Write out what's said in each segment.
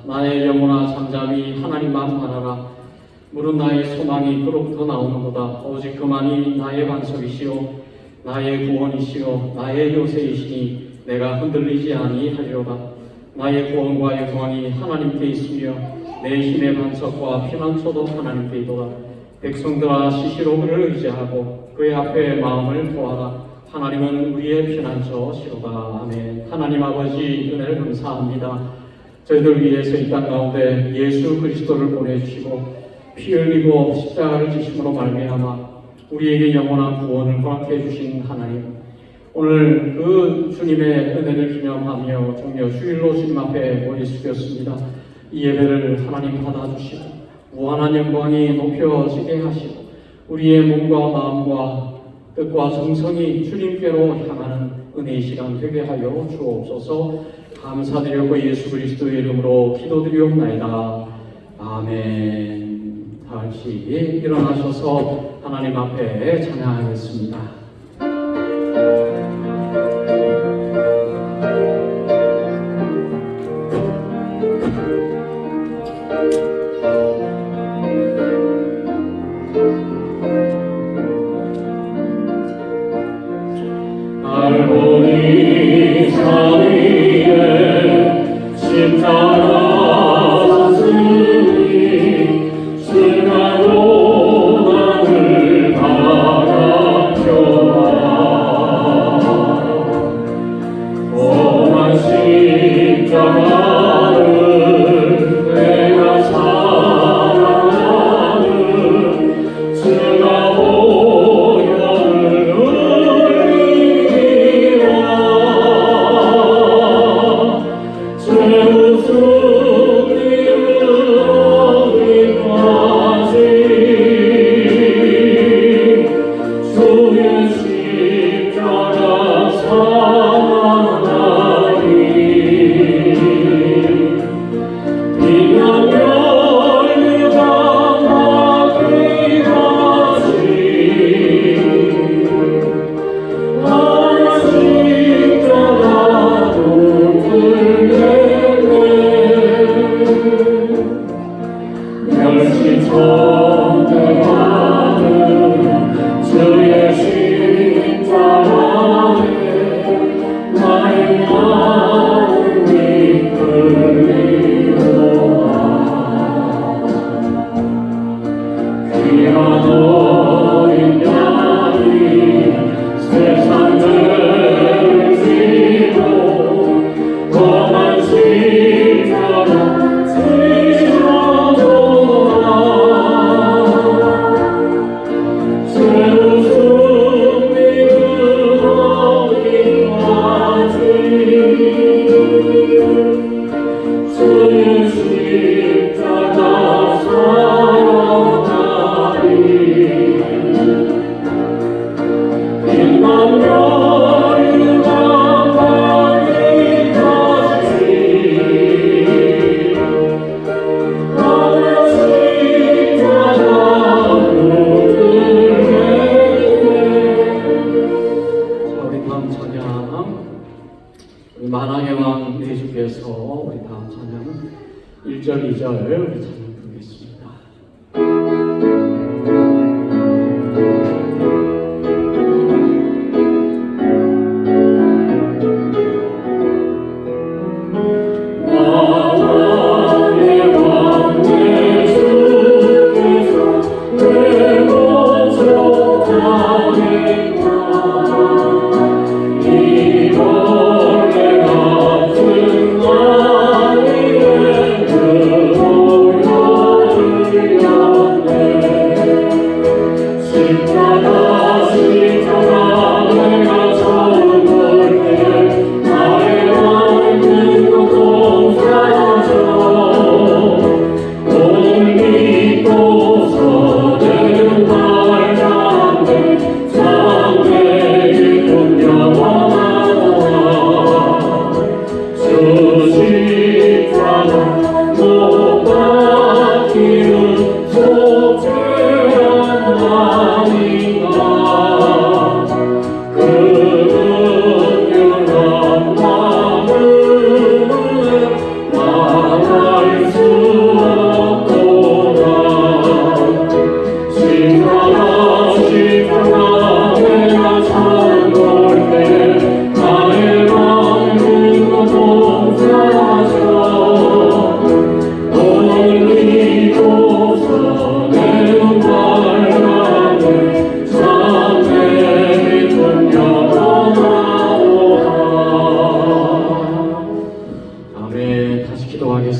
나의 영혼아 잠잠히 하나님만 바라라. 물은 나의 소망이 그로부터 나오는도다. 오직 그만이 나의 반석이시요 나의 구원이시요 나의 요새이시니 내가 흔들리지 아니하리로다. 나의 구원과 영광이 하나님께 있으며 내 힘의 반석과 피난처도 하나님께 있도다. 백성들아 시시로 그를 의지하고 그의 앞에 마음을 토하라. 하나님은 우리의 피난처시로다. 아멘. 하나님 아버지 은혜를 감사합니다. 저희들 위해서 이 땅 가운데 예수 그리스도를 보내주시고 피 흘리고 십자가를 지심으로 말미암아 우리에게 영원한 구원을 허락해 주신 하나님, 오늘 그 주님의 은혜를 기념하며 종려 주일로 주님 앞에 머리 숙였습니다. 이 예배를 하나님 받아주시고 무한한 영광이 높여지게 하시고 우리의 몸과 마음과 뜻과 정성이 주님께로 향하는 은혜의 시간 되게 하여 주옵소서. 감사드리고 예수 그리스도의 이름으로 기도드리옵나이다. 아멘. 다 같이 일어나셔서 하나님 앞에 찬양하겠습니다. 알보니 산 위에 십자가 섰으니 주가 고난을 받았도다. 오만 십자가를 내가 사랑하는 주가 만왕의 왕 예수께서 우리 다음 찬양은 1절, 2절 우리 찬양 부르겠습니다. 이벌레 같은 나이에 그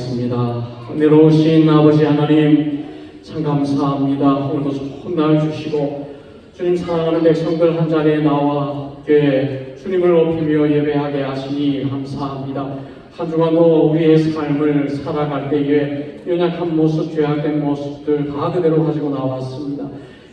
기도하겠습니다. 은혜로우신 아버지 하나님, 참 감사합니다. 오늘도 좋은 날 주시고 주님 사랑하는 백성들 한 자리에 나와 함께 주님을 높이며 예배하게 하시니 감사합니다. 한 주간도 우리의 삶을 살아갈 때에 연약한 모습, 죄악된 모습들 다 그대로 가지고 나왔습니다.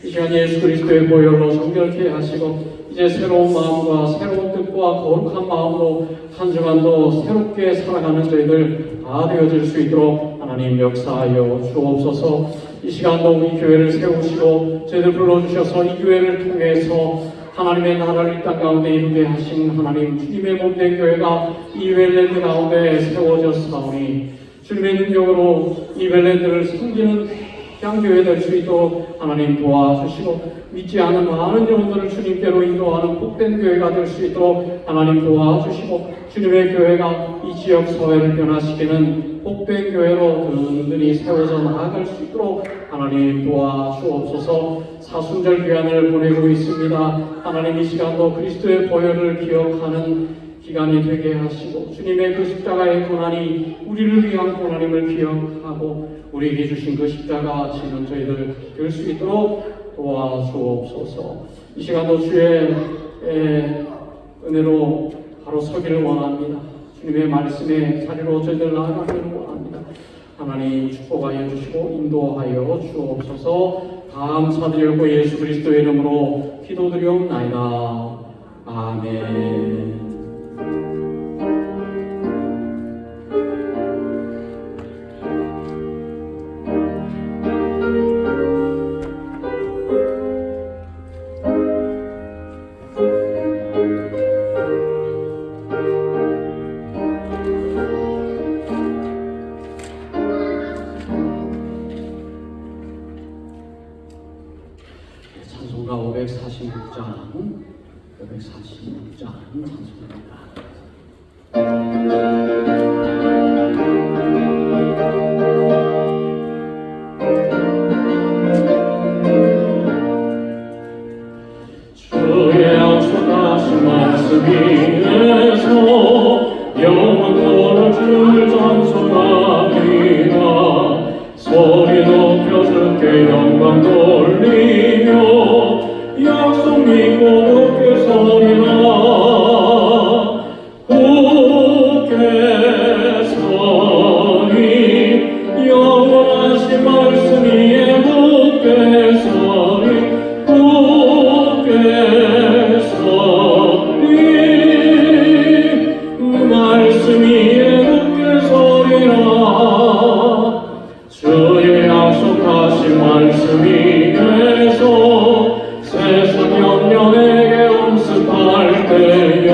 이 시간 예수 그리스도의 보혈로 정결케 하시고 이제 새로운 마음과 새로운 뜻과 거룩한 마음으로 한 주간도 새롭게 살아가는 저희들 다 되어질 수 있도록 하나님 역사하여 주옵소서. 이 시간도 우리 교회를 세우시고 저희들 불러주셔서 이 교회를 통해서 하나님의 나라를 이 땅 가운데 이루게 하신 하나님 주님의 몸된 교회가 이 벨랜드 가운데 세워졌사오니 주님의 능력으로 이 벨랜드를 섬기는 향교회 될 수 있도록 하나님 도와주시고 믿지 않은 많은 영혼들을 주님께로 인도하는 복된 교회가 될 수 있도록 하나님 도와주시고 주님의 교회가 이 지역 사회를 변화시키는 복된 교회로 든든히 세워져 나아갈 수 있도록 하나님 도와주옵소서. 사순절 기간을 보내고 있습니다. 하나님 이 시간도 그리스도의 보혈을 기억하는 기간이 되게 하시고 주님의 그 십자가의 고난이 우리를 위한 고난임을 기억하고 우리에게 주신 그 십자가 지는 저희들 될 수 있도록 도와주옵소서. 이 시간도 주의 은혜로 바로 서기를 원합니다. 주님의 말씀의 자리로 저희들 나아가기를 원합니다. 하나님 축복하여 주시고 인도하여 주옵소서. 감사드리고 예수 그리스도의 이름으로 기도드리옵나이다. 아멘. 찬송가 546장 찬송입니다. 주의 약속하신 말씀 위에서 영원토록 주를 찬송하리라. 소리 높여 주께 영광 돌리며 약속 믿고 굳게 서리라. 굳게 서리 영원하신 말씀 위에 굳게 서리 굳게 서리 말씀 위에 굳게 서리라. 주의 약속하신 말씀 위에서 세상 영년에게 엄습할 때에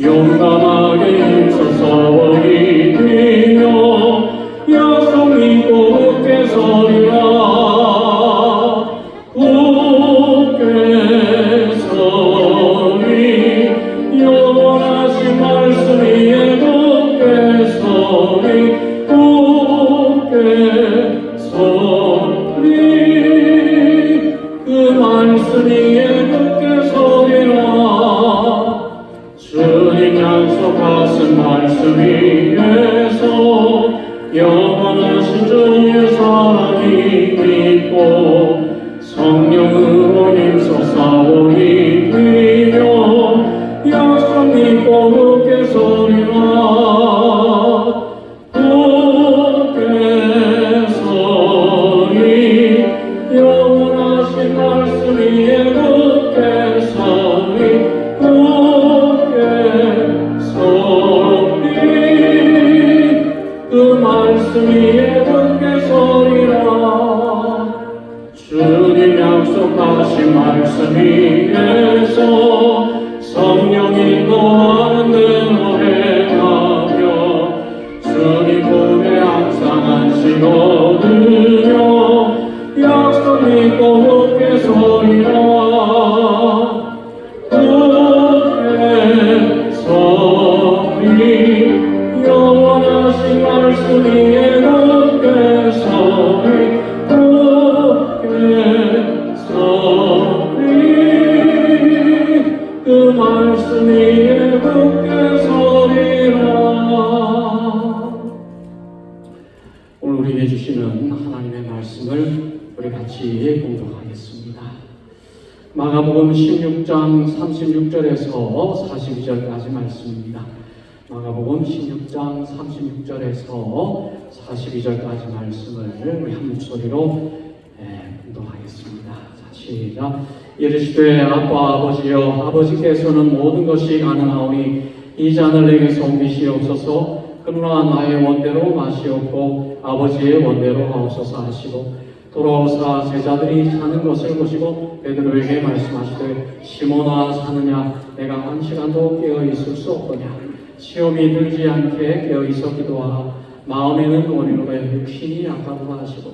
용감하게 힘써 싸워 이기며 약속 믿고 굳게 서리라. 굳게 서리 영원하신 말씀 위에 굳게 서리 굳게 서리 그 말씀 위에 굳게 서리라. 주님 약속하신 말씀 위에서 영원하신 주의 사랑이 믿고 성령으로 힘써 싸워 이기며 약속 믿고 굳게 서리라. 굳게 서리 영원하신 말씀 위에 굳게 서리 굳게 서리 그 말씀 위에 굳게 서리라. 주님 약속하신 말씀 위에서 성령이 너하는 대로 행하며 주님 품에 항상 안식 얻으며 약속 믿고 굳게 서리라. 굳게 서리 영원하신 말씀 위에 굳게 서리 굳게 서리 그 말씀 위에 굳게 서리라. 우리에게 주시는 하나님의 말씀을 우리 같이 공독하겠습니다. 마가복음 16장 36절에서 42절까지 말씀입니다. 마가복음 16장 36절에서 42절까지 말씀을 우리 한 목소리로 공독하겠습니다. 자, 시작. 이르시되 아빠 아버지여, 아버지께서는 모든 것이 가능하오니 이 잔을 내게서 옮기시옵소서. 그러나 나의 원대로 마시옵고 아버지의 원대로 하옵소서 하시고, 돌아오사 제자들이 자는 것을 보시고 베드로에게 말씀하시되 시몬아, 사느냐? 내가 한 시간도 깨어 있을 수 없거냐? 시험이 들지 않게 깨어 있어 기도하라. 마음에는 원이로되 육신이 약하도다 하시고,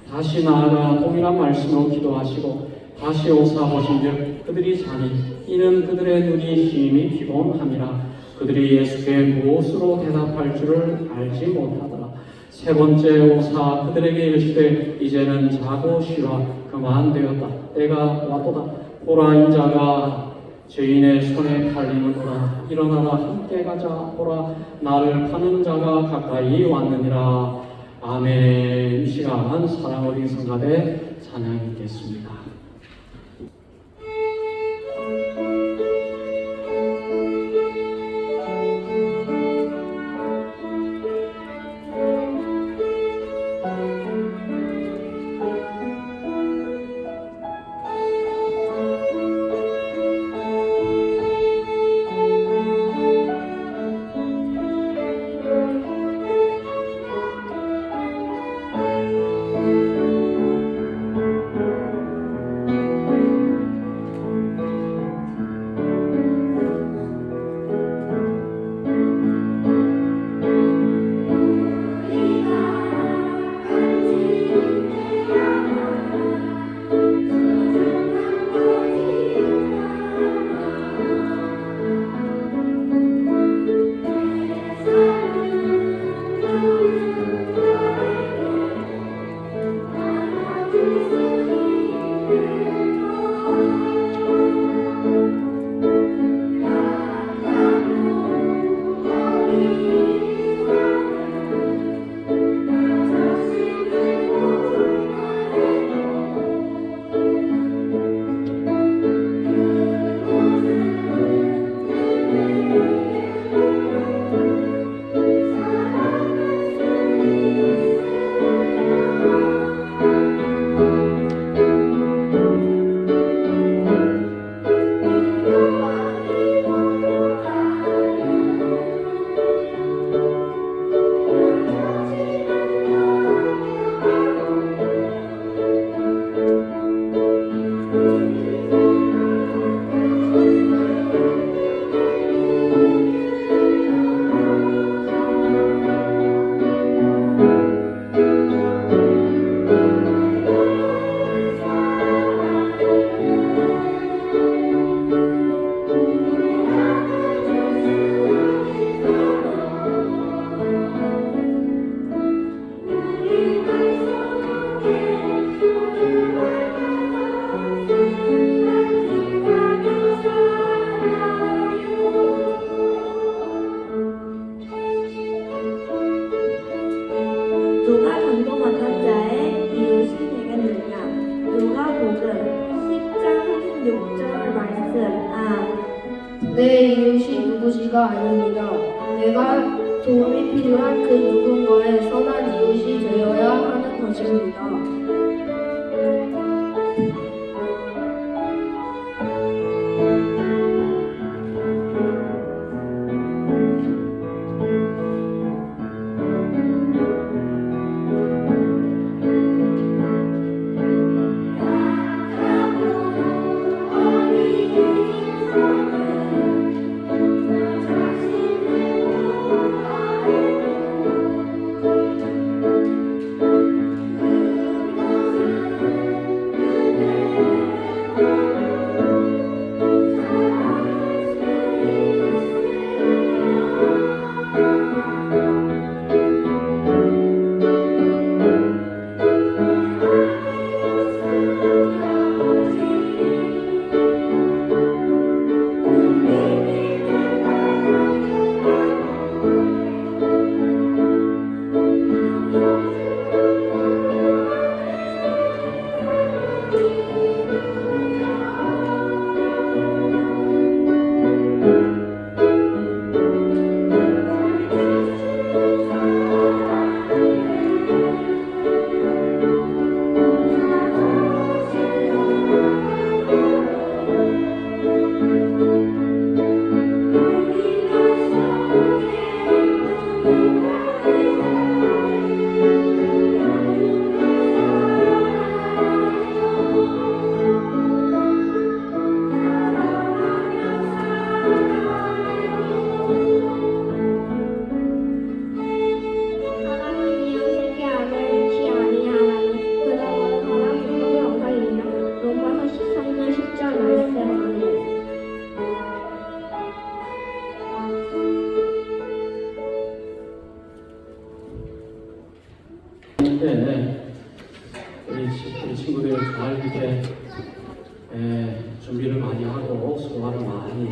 다시 나아가 동일한 말씀으로 기도하시고 다시 오사 보신즉 그들이 자니 이는 그들의 눈이 심히 피곤함이라. 그들이 예수께 무엇으로 대답할 줄을 알지 못하더라. 세 번째 오사 그들에게 이르시되 이제는 자고 쉬라. 그만되었다. 때가 왔도다. 보라, 인자가 죄인의 손에 팔리는도다. 일어나라, 함께 가자. 보라, 나를 파는 자가 가까이 왔느니라. 아멘. 이 시간 사랑 어린 성가대 찬양 읽겠습니다. 누가 전도 맡은 자의 이웃이 되겠느냐. 누가복음 10장 36절 말씀. 내 이웃이 누구시가 아닙니다. 내가 도움이 필요한 그 누군가의 선한 이웃이 되어야 하는 것입니다. 때 우리 친구들 잘 이렇게 준비를 많이 하고 수고를 많이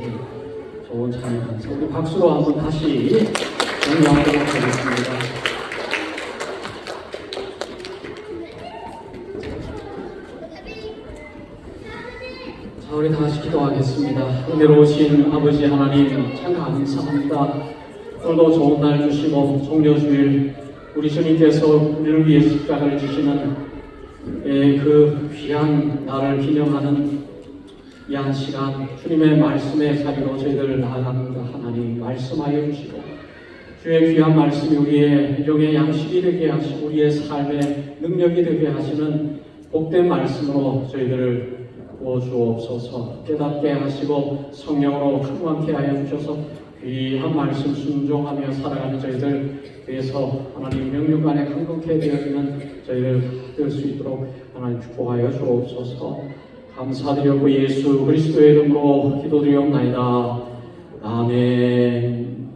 좋은 찬양하면서 우리 박수로 한번 다시 영광하도록 하겠습니다. 자, 우리 다 같이 기도하겠습니다. 은혜로우신 아버지 하나님 참 감사합니다. 오늘도 좋은 날 주시고 종려주일 우리 주님께서 우리를 위해 십자가를 지시는 그 귀한 날을 기념하는 이 한 시간 주님의 말씀의 자리로 저희들을 나아갑니다. 하나님 말씀하여 주시고 주의 귀한 말씀이 우리의 영의 양식이 되게 하시고 우리의 삶의 능력이 되게 하시는 복된 말씀으로 저희들을 부어주옵소서. 깨닫게 하시고 성령으로 충만케 하여 주셔서 귀한 말씀 순종하며 살아가는 저희들 위해서 하나님 명령 안에 강건케 되어지는 저희들 될 수 있도록 하나님 축복하여 주옵소서. 감사드렸고 예수 그리스도의 이름으로 기도드리옵나이다. 아멘.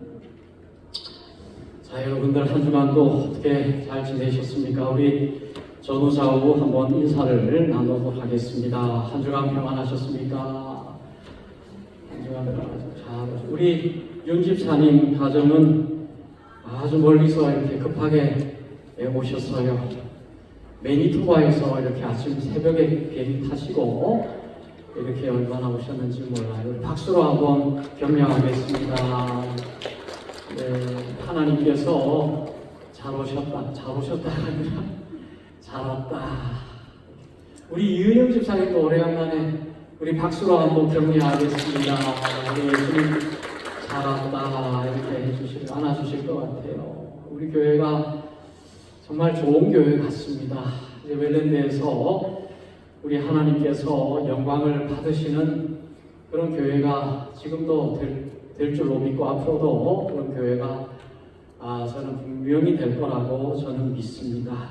자, 여러분들 한 주간도 어떻게 잘 지내셨습니까? 우리 전우사하고 한번 인사를 나누도록 하겠습니다. 한 주간 평안하셨습니까? 한 주간 평안하셨습니까? 우리 윤집사님 가정은 아주 멀리서 이렇게 급하게 오셨어요. 매니토바에서 이렇게 아침 새벽에 비행기 타시고 이렇게 얼마나 오셨는지 몰라요. 박수로 한번 격려하겠습니다. 네, 하나님께서 잘 오셨다가 아니라 잘 왔다. 우리 이은영 집사님도 오래간만에 우리 박수로 한번 격려하겠습니다. 우리 예수님 잘 왔다 이렇게 안아주실 것 같아요. 우리 교회가 정말 좋은 교회 같습니다. 이제 웰랜드에서 우리 하나님께서 영광을 받으시는 그런 교회가 지금도 될 줄로 믿고 앞으로도 그런 교회가 저는 분명히 될 거라고 저는 믿습니다.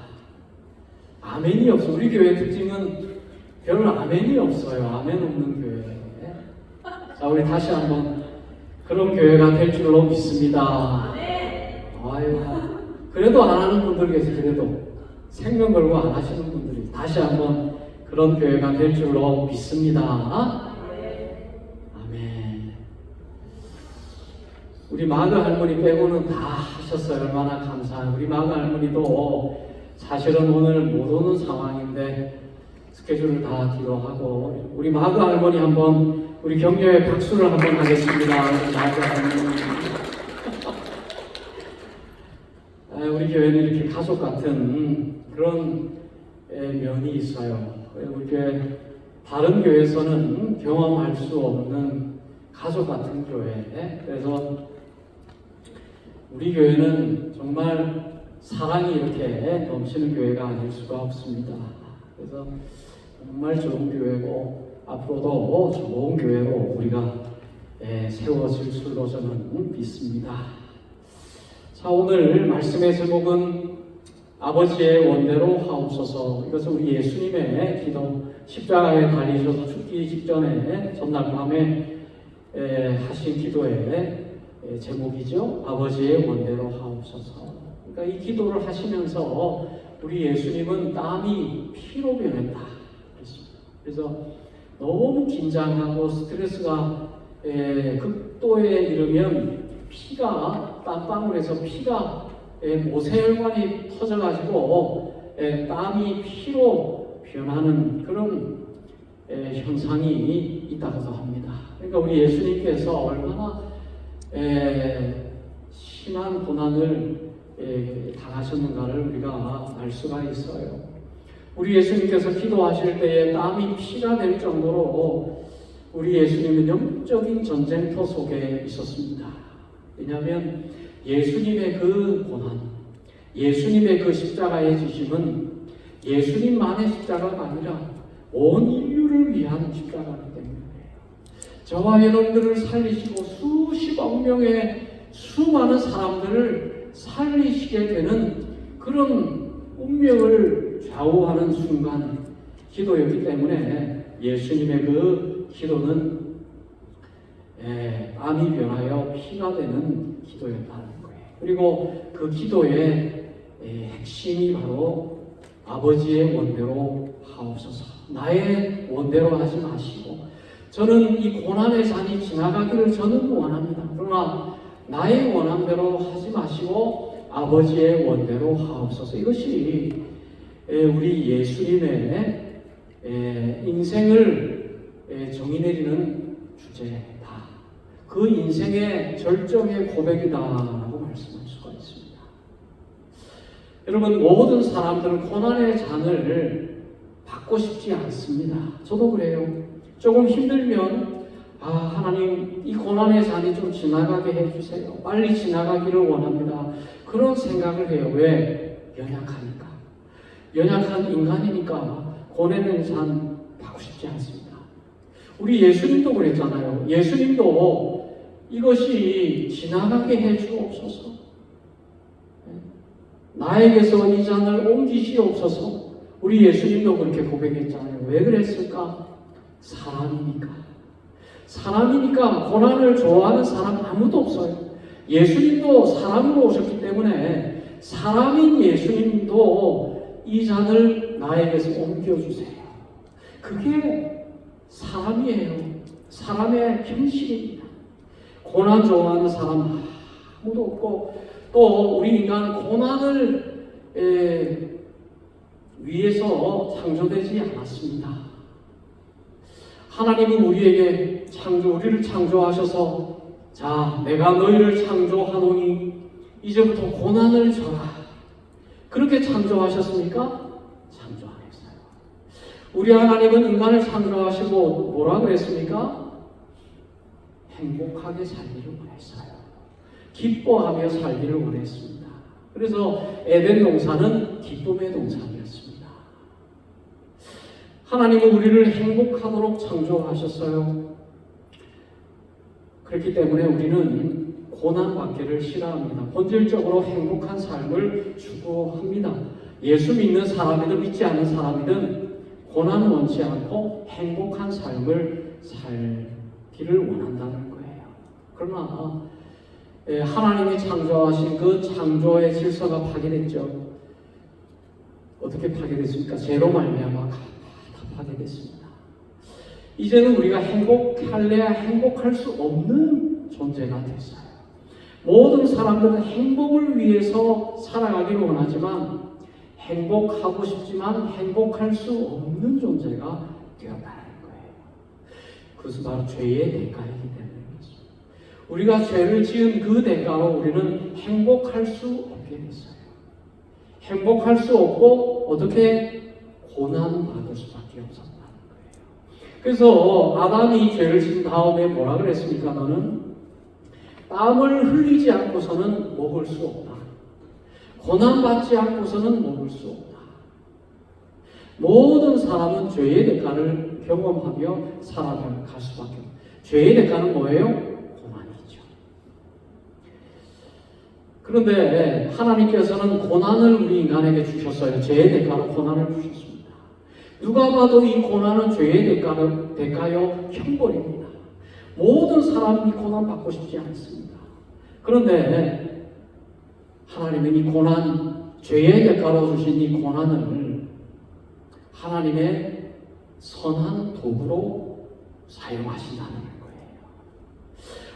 아멘이 없어. 우리 교회 특징은 별 아멘이 없어요. 아멘 없는 교회. 자, 우리 다시 한번 그런 교회가 될 줄로 믿습니다. 아유, 그래도 안 하는 분들 계세요. 그래도 생명 걸고 안 하시는 분들이 다시 한번 그런 교회가 될 줄로 믿습니다. 아멘. 우리 마그 할머니 빼고는 다 하셨어요. 얼마나 감사해요. 우리 마그 할머니도 사실은 오늘 못 오는 상황인데 스케줄을 다 뒤로 하고 우리 마그 할머니 한번 우리 격려의 박수를 한번 하겠습니다. 우리 마그 할머니. 우리 교회는 이렇게 가족 같은 그런 면이 있어요. 우리 교회 다른 교회에서는 경험할 수 없는 가족 같은 교회. 그래서 우리 교회는 정말 사랑이 이렇게 넘치는 교회가 아닐 수가 없습니다. 그래서 정말 좋은 교회고 앞으로도 좋은 교회로 우리가 세워질 줄로 저는 믿습니다. 자, 오늘 말씀의 제목은 아버지의 원대로 하옵소서. 이것은 우리 예수님의 기도, 십자가에 달리셔서 죽기 직전에 전날 밤에 하신 기도의 제목이죠. 아버지의 원대로 하옵소서. 그러니까 이 기도를 하시면서 우리 예수님은 땀이 피로 변했다. 그래서 너무 긴장하고 스트레스가 극도에 이르면 피가 땀방울에서 피가 모세혈관이 터져가지고 땀이 피로 변하는 그런 현상이 있다고도 합니다. 그러니까 우리 예수님께서 얼마나 심한 고난을 당하셨는가를 우리가 알 수가 있어요. 우리 예수님께서 기도하실 때에 땀이 피가 될 정도로 우리 예수님은 영적인 전쟁터 속에 있었습니다. 왜냐하면 예수님의 그 고난, 예수님의 그 십자가의 지심은 예수님만의 십자가가 아니라 온 인류를 위한 십자가이기 때문에 저와 여러분들을 살리시고 수십억 명의 수많은 사람들을 살리시게 되는 그런 운명을 좌우하는 순간 기도였기 때문에 예수님의 그 기도는 땀이 변하여 피가 되는 기도였다는 거예요. 그리고 그 기도에 핵심이 바로 아버지의 원대로 하옵소서. 나의 원대로 하지 마시고, 저는 이 고난의 잔이 지나가기를 저는 원합니다. 그러나 나의 원함대로 하지 마시고 아버지의 원대로 하옵소서. 이것이 우리 예수님의 인생을 정의 내리는 주제다. 그 인생의 절정의 고백이다라고 말씀할 수가 있습니다. 여러분, 모든 사람들은 고난의 잔을 받고 싶지 않습니다. 저도 그래요. 조금 힘들면 하나님, 이 고난의 잔이 좀 지나가게 해주세요. 빨리 지나가기를 원합니다. 그런 생각을 해요. 왜? 연약하니까. 연약한 인간이니까 고난의 잔 받고 싶지 않습니다. 우리 예수님도 그랬잖아요. 예수님도 이것이 지나가게 해주옵소서. 나에게서 이 잔을 옮기시옵소서. 우리 예수님도 그렇게 고백했잖아요. 왜 그랬을까? 사람이니까. 사람이니까. 고난을 좋아하는 사람 아무도 없어요. 예수님도 사람으로 오셨기 때문에 사람인 예수님도 이 잔을 나에게서 옮겨주세요. 그게 사람이에요. 사람의 현실입니다. 고난 좋아하는 사람 아무도 없고, 또 우리 인간은 고난을 위해서 창조되지 않았습니다. 하나님은 우리에게 우리를 창조하셔서, 자, 내가 너희를 창조하노니 이제부터 고난을 줘라. 그렇게 창조하셨습니까? 창조 안 했어요. 우리 하나님은 인간을 창조하시고 뭐라 그랬습니까? 행복하게 살기를 원했어요. 기뻐하며 살기를 원했습니다. 그래서 에덴 동산은 기쁨의 동산이었습니다. 하나님은 우리를 행복하도록 창조하셨어요. 그렇기 때문에 우리는 고난받기를 싫어합니다. 본질적으로 행복한 삶을 추구합니다. 예수 믿는 사람이든 믿지 않는 사람이든 고난 원치 않고 행복한 삶을 살기를 원한다는 거예요. 그러나 하나님이 창조하신 그 창조의 질서가 파괴됐죠. 어떻게 파괴됐습니까? 죄로 말미암아 다 파괴됐습니다. 이제는 우리가 행복할래야 행복할 수 없는 존재가 됐어요. 모든 사람들은 행복을 위해서 살아가기를 원하지만, 행복하고 싶지만 행복할 수 없는 존재가 되었다는 거예요. 그것은 바로 죄의 대가이기 때문입니다. 우리가 죄를 지은 그 대가로 우리는 행복할 수 없게 됐어요. 행복할 수 없고 어떻게 고난받을 수밖에 없었다는 거예요. 그래서 아담이 죄를 지은 다음에 뭐라 그랬습니까? 너는 땀을 흘리지 않고서는 먹을 수 없다. 고난받지 않고서는 먹을 수 없다. 모든 사람은 죄의 대가를 경험하며 살아갈 수밖에 없다. 죄의 대가는 뭐예요? 고난이죠. 그런데 하나님께서는 고난을 우리 인간에게 주셨어요. 죄의 대가로 고난을 주셨습니다. 누가 봐도 이 고난은 죄의 대가요 형벌입니다. 모든 사람이 고난받고 싶지 않습니다. 그런데 하나님은 이 고난, 죄의 대가로 주신 이 고난을 하나님의 선한 도구로 사용하신다는 거예요.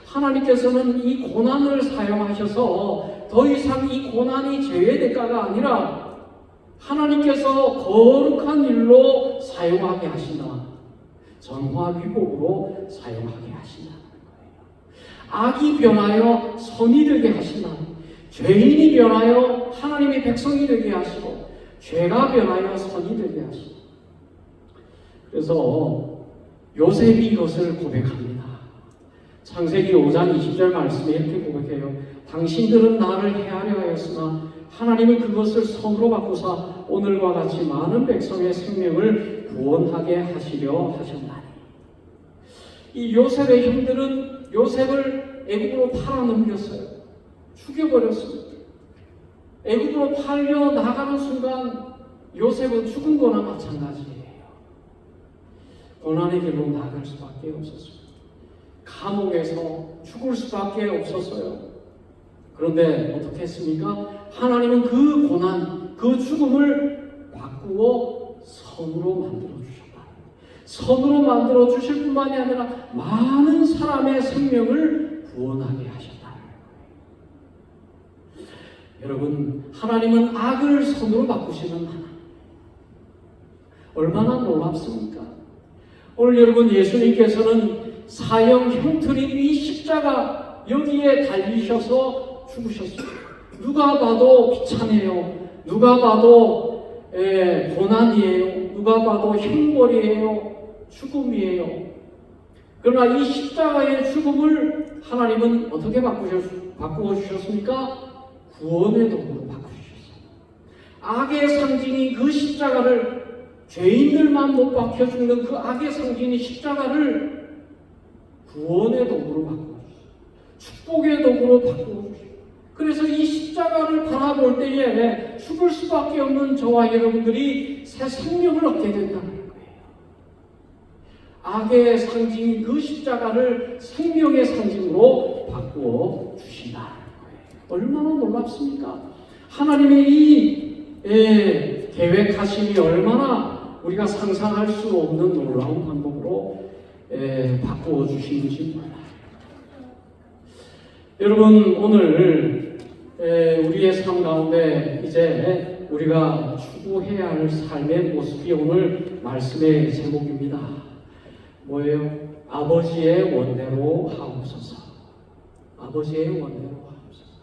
하나님께서는 이 고난을 사용하셔서 더 이상 이 고난이 죄의 대가가 아니라 하나님께서 거룩한 일로 사용하게 하신다. 정화위복으로 사용하게 하신다는 거예요. 악이 변하여 선이 되게 하신다. 죄인이 변하여 하나님의 백성이 되게 하시고, 죄가 변하여 선이 되게 하시고. 그래서 요셉이 이것을 고백합니다. 창세기 5장 20절 말씀에 이렇게 고백해요. 당신들은 나를 해하려 하였으나 하나님은 그것을 선으로 바꾸사 오늘과 같이 많은 백성의 생명을 구원하게 하시려 하셨나니. 이 요셉의 형들은 요셉을 애굽으로 팔아넘겼어요. 죽여버렸습니다. 애굽으로 팔려 나가는 순간 요셉은 죽은 거나 마찬가지예요. 고난의 길로 나갈 수밖에 없었습니다. 감옥에서 죽을 수밖에 없었어요. 그런데 어떻게 했습니까? 하나님은 그 고난, 그 죽음을 바꾸어 선으로 만들어 주셨다. 선으로 만들어 주실 뿐만이 아니라 많은 사람의 생명을 구원하게 하셨다. 여러분, 하나님은 악을 선으로 바꾸시는 하나님. 얼마나 놀랍습니까? 오늘 여러분, 예수님께서는 사형 형틀인 이 십자가 여기에 달리셔서 죽으셨어요. 누가 봐도 비참해요. 누가 봐도 고난이에요. 누가 봐도 형벌이에요. 죽음이에요. 그러나 이 십자가의 죽음을 하나님은 어떻게 바꾸어 주셨습니까? 구원의 도구로 바꾸셨어요. 악의 상징인 그 십자가를, 죄인들만 못 박혀 죽는 그 악의 상징인 십자가를 구원의 도구로 바꾸어주셨어요. 축복의 도구로 바꾸어주셨어요. 그래서 이 십자가를 바라볼 때에 죽을 수밖에 없는 저와 여러분들이 새 생명을 얻게 된다는 거예요. 악의 상징인 그 십자가를 생명의 상징으로 바꾸어 주신다는 거예요. 얼마나 놀랍습니까? 하나님의 이 계획하심이 얼마나 우리가 상상할 수 없는 놀라운 방법으로 바꾸어 주시는지 몰라요. 여러분, 오늘 우리의 삶 가운데 이제 우리가 추구해야 할 삶의 모습이 오늘 말씀의 제목입니다. 뭐예요? 아버지의 원대로 하옵소서. 아버지의 원대로 하옵소서.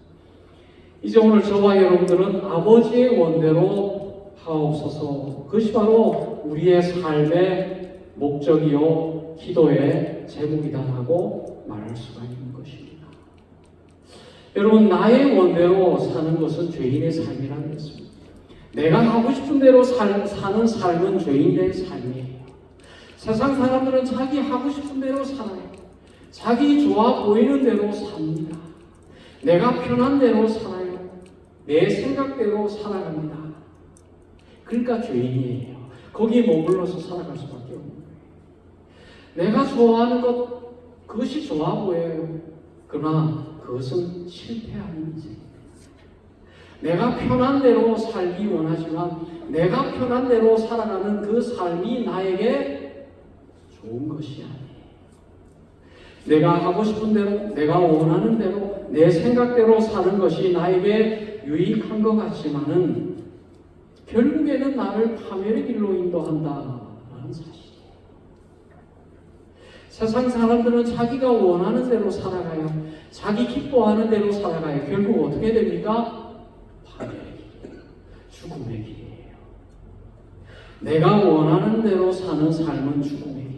이제 오늘 저와 여러분들은 아버지의 원대로 하옵소서. 그것이 바로 우리의 삶의 목적이요 기도의 제목이다라고 말할 수가 있는 것입니다. 여러분, 나의 원대로 사는 것은 죄인의 삶이라는 것입니다. 내가 하고 싶은 대로 사는 삶은 죄인의 삶이에요. 세상 사람들은 자기 하고 싶은 대로 살아요. 자기 좋아 보이는 대로 삽니다. 내가 편한 대로 살아요. 내 생각대로 살아갑니다. 그러니까 죄인이에요. 거기에 머물러서 살아갈 수밖에 없는 거예요. 내가 좋아하는 것, 그것이 좋아 보여요. 그러나 그것은 실패하는 인생입니다. 내가 편한 대로 살기 원하지만 내가 편한 대로 살아가는 그 삶이 나에게 좋은 것이 아니에요. 내가 하고 싶은 대로, 내가 원하는 대로, 내 생각대로 사는 것이 나에게 유익한 것 같지만은 결국에는 나를 파멸의 길로 인도한다라는 사실이에요. 세상 사람들은 자기가 원하는 대로 살아가요. 자기 기뻐하는 대로 살아가요. 결국 어떻게 됩니까? 파멸의 길이에요. 죽음의 길이에요. 내가 원하는 대로 사는 삶은 죽음의 길이에요.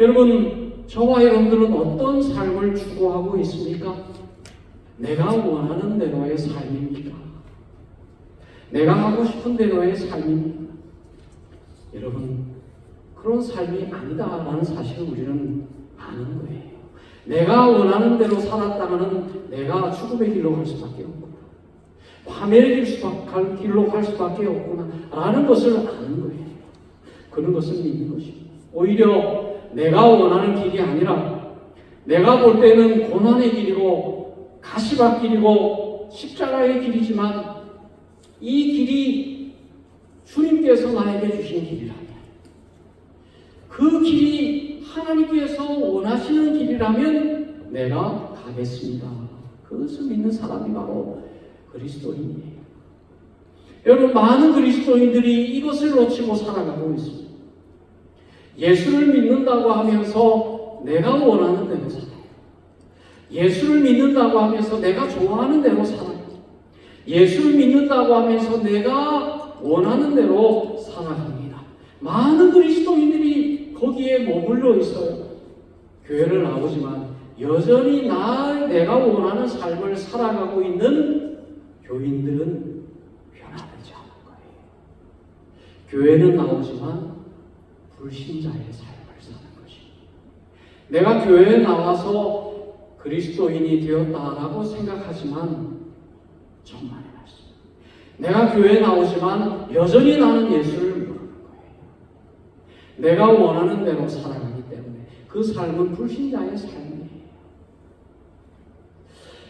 여러분, 저와 여러분들은 어떤 삶을 추구하고 있습니까? 내가 원하는 대로의 삶입니까? 내가 하고 싶은 대로의 삶입니까? 여러분, 그런 삶이 아니다라는 사실을 우리는 아는 거예요. 내가 원하는 대로 살았다가는 내가 죽음의 길로 갈 수밖에 없구나. 파멸의 길로 갈 수밖에 없구나. 라는 것을 아는 거예요. 그런 것을 믿는 것입니다. 오히려 내가 원하는 길이 아니라 내가 볼 때는 고난의 길이고 가시밭길이고 십자가의 길이지만 이 길이 주님께서 나에게 주신 길이라면, 그 길이 하나님께서 원하시는 길이라면 내가 가겠습니다. 그것을 믿는 사람이 바로 그리스도인이에요. 여러분, 많은 그리스도인들이 이것을 놓치고 살아가고 있습니다. 예수를 믿는다고 하면서 내가 원하는 대로 살아요. 예수를 믿는다고 하면서 내가 좋아하는 대로 살아요. 예수를 믿는다고 하면서 내가 원하는 대로 살아갑니다. 많은 그리스도인들이 거기에 머물러 있어요. 교회를 나오지만 여전히 내가 원하는 삶을 살아가고 있는 교인들은 변화되지 않은 거예요. 교회는 나오지만 불신자의 삶을 사는 것입니다. 내가 교회에 나와서 그리스도인이 되었다라고 생각하지만 천만의 말씀. 내가 교회에 나오지만 여전히 나는 예수를 모르는 거예요. 내가 원하는 대로 살아가기 때문에 그 삶은 불신자의 삶이에요.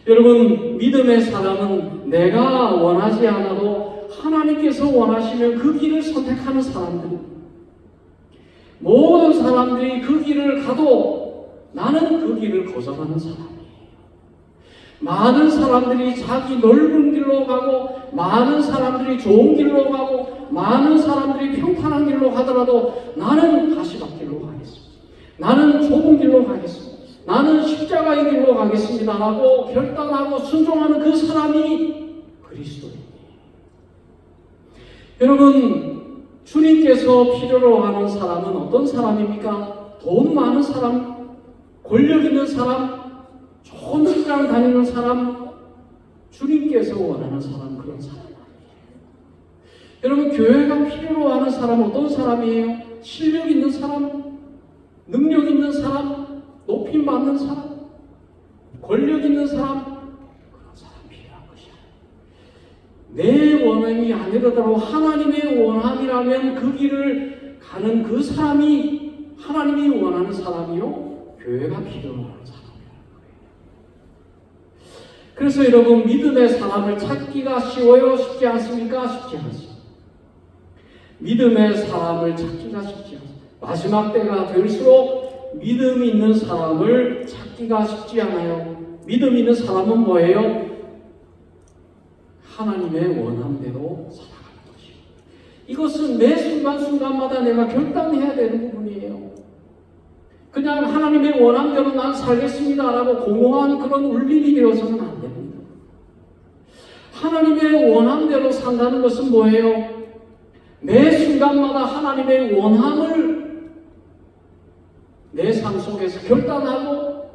여러분, 믿음의 사람은 내가 원하지 않아도 하나님께서 원하시면 그 길을 선택하는 사람들입니다. 모든 사람들이 그 길을 가도 나는 그 길을 거절하는 사람이에요. 많은 사람들이 자기 넓은 길로 가고, 많은 사람들이 좋은 길로 가고, 많은 사람들이 평탄한 길로 가더라도 나는 가시밭길로 가겠습니다. 나는 좁은 길로 가겠습니다. 나는 십자가의 길로 가겠습니다 라고 결단하고 순종하는 그 사람이 그리스도입니다. 여러분, 주님께서 필요로 하는 사람은 어떤 사람입니까? 돈 많은 사람, 권력 있는 사람, 좋은 직장 다니는 사람, 주님께서 원하는 사람, 그런 사람. 여러분, 교회가 필요로 하는 사람은 어떤 사람이에요? 실력 있는 사람, 능력 있는 사람, 높임 받는 사람, 권력 있는 사람, 그런 사람이 필요한 것이야. 내 원함이 아니더라도 하나님의 원함이라면 그 길을 가는 그 사람이 하나님이 원하는 사람이요, 교회가 필요로 하는 사람이라는 거예요. 그래서 여러분, 믿음의 사람을 찾기가 쉬워요? 쉽지 않습니까? 쉽지 않습니다. 믿음의 사람을 찾기가 쉽지 않습니다. 마지막 때가 될수록 믿음 있는 사람을 찾기가 쉽지 않아요. 믿음 있는 사람은 뭐예요? 하나님의 원함대로 살아가는 것이에요. 이것은 매 순간순간마다 내가 결단해야 되는 부분이에요. 그냥 하나님의 원함대로 난 살겠습니다라고 공허한 그런 울림이 되어서는 안 됩니다. 하나님의 원함대로 산다는 것은 뭐예요? 매 순간마다 하나님의 원함을 내 삶 속에서 결단하고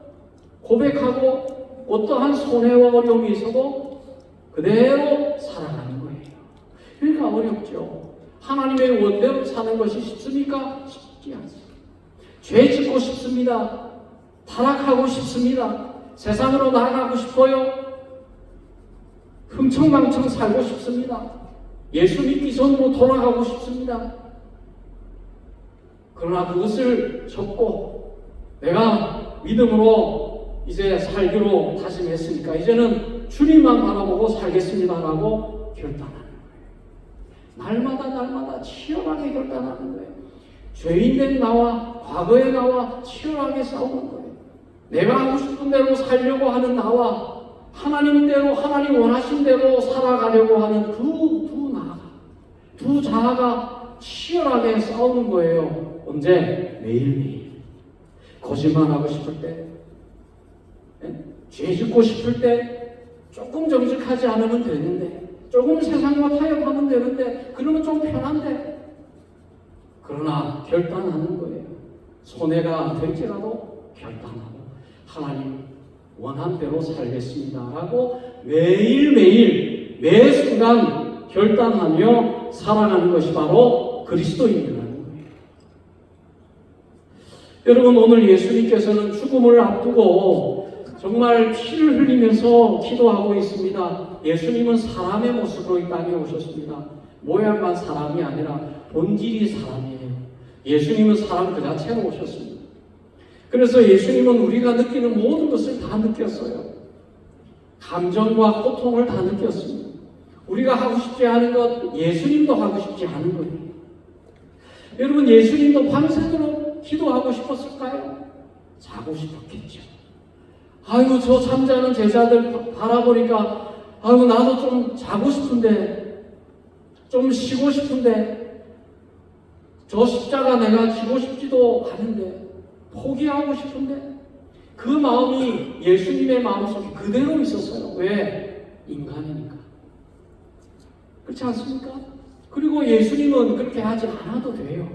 고백하고 어떠한 손해와 어려움이 있어도 그대로 살아가는 거예요. 그러니까 어렵죠. 하나님의 원대로 사는 것이 쉽습니까? 쉽지 않습니다. 죄 짓고 싶습니다. 타락하고 싶습니다. 세상으로 나아가고 싶어요. 흥청망청 살고 싶습니다. 예수 믿기 전으로 돌아가고 싶습니다. 그러나 그것을 접고 내가 믿음으로 이제 살기로 다짐했으니까 이제는 주님만 바라보고 살겠습니다라고 결단하는 거예요. 날마다 치열하게 결단하는 거예요. 죄인된 나와 과거의 나와 치열하게 싸우는 거예요. 내가 하고 싶은 대로 살려고 하는 나와 하나님대로 하나님 원하신 대로 살아가려고 하는 두 자아가 치열하게 싸우는 거예요. 언제? 매일매일. 거짓말하고 싶을 때, 죄 짓고 싶을 때, 조금 정직하지 않으면 되는데, 조금 세상과 타협하면 되는데, 그러면 좀 편한데, 그러나 결단하는 거예요. 손해가 될지라도 결단하고 하나님 원한대로 살겠습니다라고 매일매일 매 순간 결단하며 살아가는 것이 바로 그리스도인이라는 거예요. 여러분, 오늘 예수님께서는 죽음을 앞두고 정말 피를 흘리면서 기도하고 있습니다. 예수님은 사람의 모습으로 이 땅에 오셨습니다. 모양만 사람이 아니라 본질이 사람이에요. 예수님은 사람 그 자체로 오셨습니다. 그래서 예수님은 우리가 느끼는 모든 것을 다 느꼈어요. 감정과 고통을 다 느꼈습니다. 우리가 하고 싶지 않은 것 예수님도 하고 싶지 않은 거예요. 여러분, 예수님도 밤새도록 기도하고 싶었을까요? 자고 싶었겠죠. 아이고, 저 잠자는 제자들 바라보니까 아이고, 나도 좀 자고 싶은데, 좀 쉬고 싶은데, 저 십자가 내가 지고 싶지도 않은데, 포기하고 싶은데, 그 마음이 예수님의 마음속에 그대로 있었어요. 왜? 인간이니까. 그렇지 않습니까? 그리고 예수님은 그렇게 하지 않아도 돼요.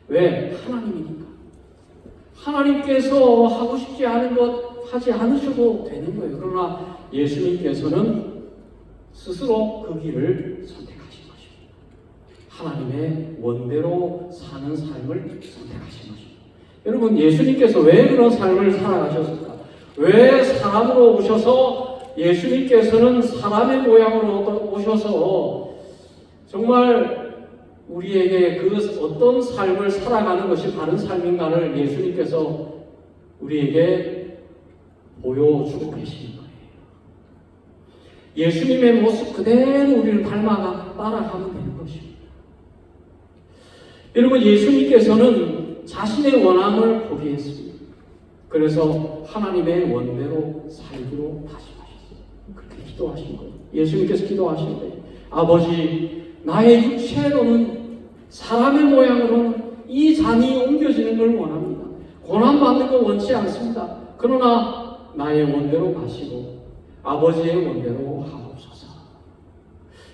왜? 하나님이니까. 하나님께서 하고 싶지 않은 것 하지 않으셔도 되는 거예요. 그러나 예수님께서는 스스로 그 길을 선택하신 것입니다. 하나님의 원대로 사는 삶을 선택하신 것입니다. 여러분, 예수님께서 왜 그런 삶을 살아가셨을까? 왜 사람으로 오셔서 예수님께서는 사람의 모양으로 오셔서 정말 우리에게 그 어떤 삶을 살아가는 것이 바른 삶인가를 예수님께서 우리에게 보여주고 계시는 거예요. 예수님의 모습 그대로 우리를 닮아가 따라가면 되는 것입니다. 여러분, 예수님께서는 자신의 원함을 포기했습니다. 그래서 하나님의 원대로 살기로 다짐하셨어요. 그렇게 기도하신 거예요. 예수님께서 기도하실 때, 아버지, 나의 육체로는 사람의 모양으로는 이 잔이 옮겨지는 걸 원합니다. 고난받는 거 원치 않습니다. 그러나 나의 원대로 마시고 아버지의 원대로 하옵소서.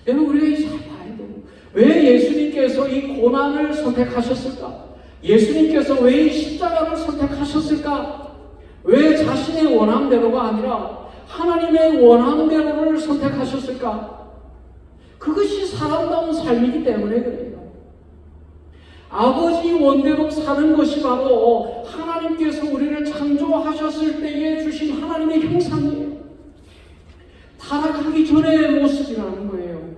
여러분, 우리가 잘 봐야 돼요. 왜 예수님께서 이 고난을 선택하셨을까? 예수님께서 왜 이 십자가를 선택하셨을까? 왜 자신의 원함대로가 아니라 하나님의 원함대로를 선택하셨을까? 그것이 사람다운 삶이기 때문에 그래요. 아버지 원대로 사는 것이 바로 하나님께서 우리를 창조하셨을 때에 주신 하나님의 형상이에요. 타락하기 전의 모습이라는 거예요.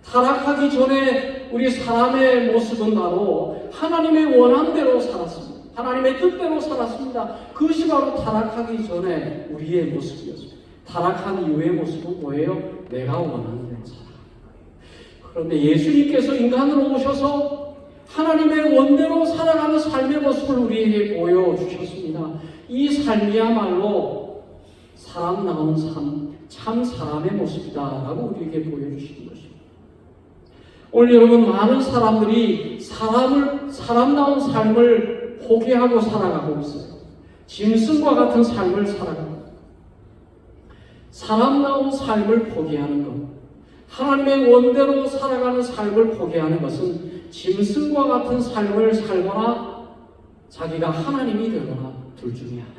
타락하기 전에 우리 사람의 모습은 바로 하나님의 원함대로 살았습니다. 하나님의 뜻대로 살았습니다. 그것이 바로 타락하기 전에 우리의 모습이었습니다. 타락한 이후의 모습은 뭐예요? 내가 원하는 대로 살아가는 거예요. 그런데 예수님께서 인간으로 오셔서 하나님의 원대로 살아가는 삶의 모습을 우리에게 보여주셨습니다. 이 삶이야말로 사람다운 삶, 참 사람의 모습이다라고 우리에게 보여주시는 것입니다. 오늘 여러분, 많은 사람들이 사람다운 삶을 포기하고 살아가고 있어요. 짐승과 같은 삶을 살아가고, 사람다운 삶을 포기하는 것, 하나님의 원대로 살아가는 삶을 포기하는 것은 짐승과 같은 삶을 살거나 자기가 하나님이 되거나 둘 중에 하나예요.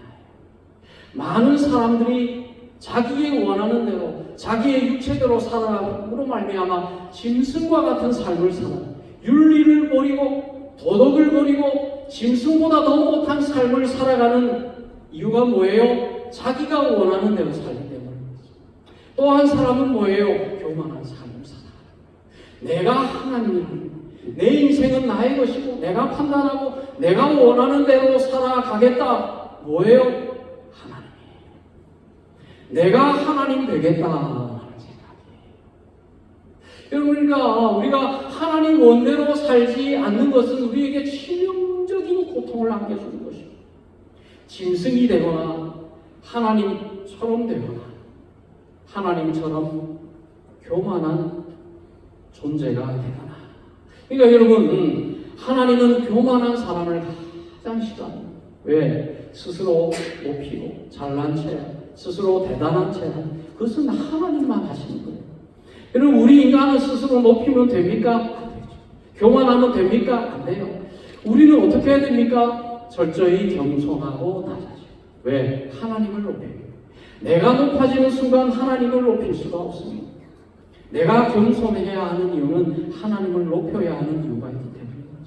많은 사람들이 자기의 원하는 대로, 자기의 육체대로 살아감으로 말미암아 짐승과 같은 삶을 살아요. 윤리를 버리고 도덕을 버리고 짐승보다 더 못한 삶을 살아가는 이유가 뭐예요? 자기가 원하는 대로 살기 때문입니다. 또 한 사람은 뭐예요? 교만한 삶을 살아요. 내가 하나님입니다. 내 인생은 나의 것이고 내가 판단하고 내가 원하는 대로 살아가겠다. 뭐예요? 하나님이에요. 내가 하나님 되겠다라는 생각이에요. 여러분, 우리가 하나님 원대로 살지 않는 것은 우리에게 치명적인 고통을 안겨주는 것입니다. 짐승이 되거나 하나님처럼 되거나 하나님처럼 교만한 존재가 되거나. 그러니까 여러분, 하나님은 교만한 사람을 가장 싫어합니다. 왜? 스스로 높이고 잘난 채, 스스로 대단한 채, 그것은 하나님만 하시는 거예요. 여러분, 우리 인간은 스스로 높이면 됩니까? 안 되죠. 교만하면 됩니까? 안 돼요. 우리는 어떻게 해야 됩니까? 철저히 겸손하고 낮아져. 왜? 하나님을 높여요. 내가 높아지는 순간 하나님을 높일 수가 없습니다. 내가 겸손해야 하는 이유는 하나님을 높여야 하는 이유가 있기 때문입니다.